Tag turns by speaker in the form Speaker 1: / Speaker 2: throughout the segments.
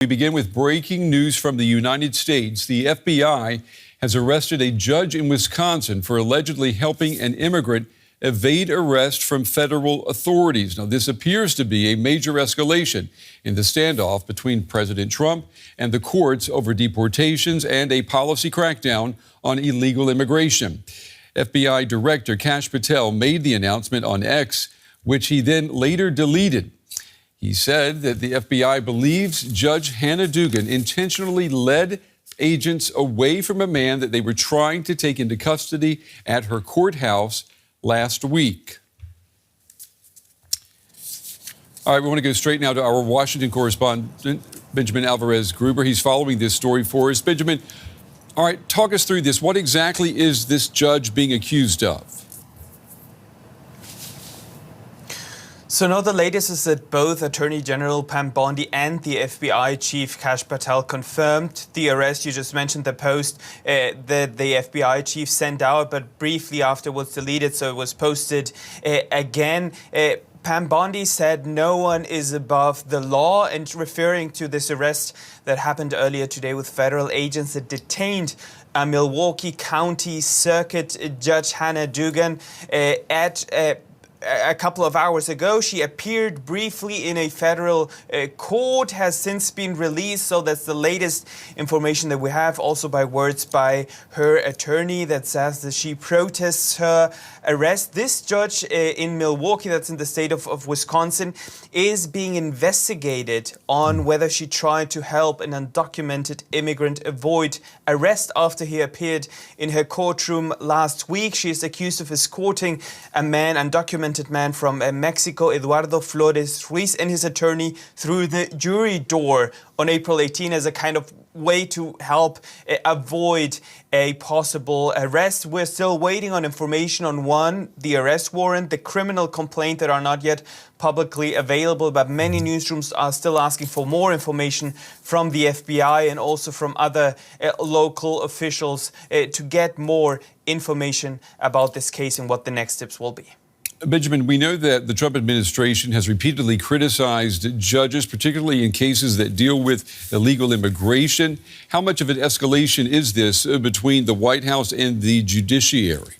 Speaker 1: We begin with breaking news from the United States. The FBI has arrested a judge in Wisconsin for allegedly helping an immigrant evade arrest from federal authorities. Now, this appears to be a major escalation in the standoff between President Trump and the courts over deportations and a policy crackdown on illegal immigration. FBI Director Kash Patel made the announcement on X, which he then later deleted. He said that the FBI believes Judge Hannah Dugan intentionally led agents away from a man that they were trying to take into custody at her courthouse last week. All right, we want to go straight now to our Washington correspondent, Benjamin Alvarez Gruber. He's following this story for us. Benjamin, all right, talk us through this. What exactly is this judge being accused of?
Speaker 2: So now the latest is that both Attorney General Pam Bondi and the FBI Chief Kash Patel confirmed the arrest. You just mentioned the post that the FBI chief sent out, but briefly afterwards deleted, so it was posted again. Pam Bondi said no one is above the law, and referring to this arrest that happened earlier today with federal agents that detained a Milwaukee County Circuit Judge Hannah Dugan at a couple of hours ago. She appeared briefly in a federal court, has since been released. So that's the latest information that we have, also by words by her attorney that says that she protests her arrest. This judge in Milwaukee, that's in the state of Wisconsin, is being investigated on whether she tried to help an undocumented immigrant avoid arrest after he appeared in her courtroom last week. She is accused of escorting a undocumented man from Mexico, Eduardo Flores Ruiz, and his attorney through the jury door on April 18 as a kind of way to help avoid a possible arrest. We're still waiting on information on the arrest warrant, the criminal complaint that are not yet publicly available, but many newsrooms are still asking for more information from the FBI and also from other local officials to get more information about this case and what the next steps will be.
Speaker 1: Benjamin, we know that the Trump administration has repeatedly criticized judges, particularly in cases that deal with illegal immigration. How much of an escalation is this between the White House and the judiciary?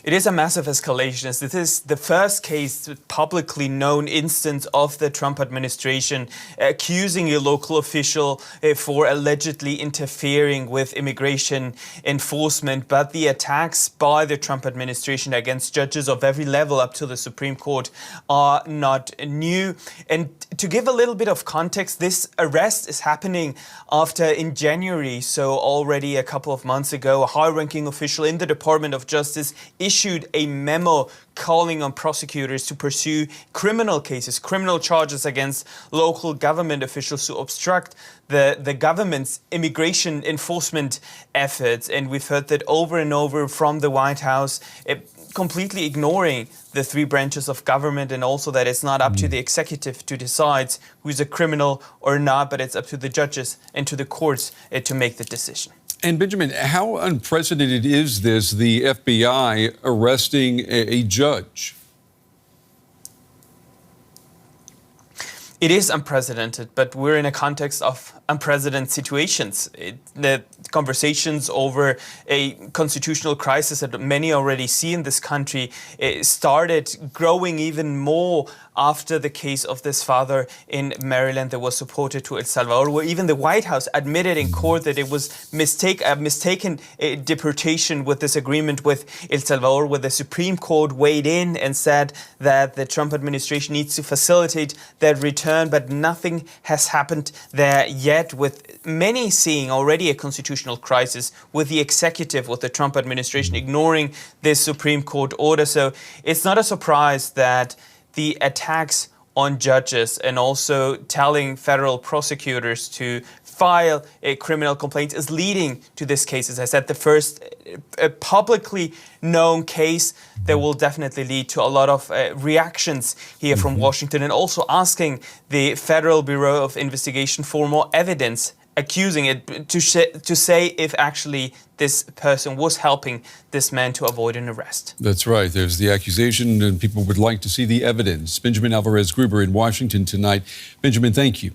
Speaker 2: It is a massive escalation, as this is the first case, publicly known instance of the Trump administration accusing a local official for allegedly interfering with immigration enforcement. But the attacks by the Trump administration against judges of every level up to the Supreme Court are not new. And to give a little bit of context, this arrest is happening after in January, so already a couple of months ago, a high-ranking official in the Department of Justice issued a memo calling on prosecutors to pursue criminal cases, criminal charges against local government officials who obstruct the government's immigration enforcement efforts. And we've heard that over and over from the White House, completely ignoring the three branches of government, and also that it's not up to the executive to decide who's a criminal or not, but it's up to the judges and to the courts to make the decision.
Speaker 1: And Benjamin, how unprecedented is this, the FBI arresting a judge?
Speaker 2: It is unprecedented, but we're in a context of unprecedented situations. The conversations over a constitutional crisis that many already see in this country started growing even more after the case of this father in Maryland that was supported to El Salvador, where even the White House admitted in court that it was a mistaken deportation with this agreement with El Salvador, where the Supreme Court weighed in and said that the Trump administration needs to facilitate that return, but nothing has happened there yet, with many seeing already a constitutional crisis with the executive, with the Trump administration ignoring this Supreme Court order. So it's not a surprise that the attacks on judges and also telling federal prosecutors to file a criminal complaint is leading to this case. As I said, the first publicly known case that will definitely lead to a lot of reactions here from Washington, and also asking the Federal Bureau of Investigation for more evidence accusing it to say if actually this person was helping this man to avoid an arrest.
Speaker 1: That's right. There's the accusation, and people would like to see the evidence. Benjamin Alvarez Gruber in Washington tonight. Benjamin, thank you.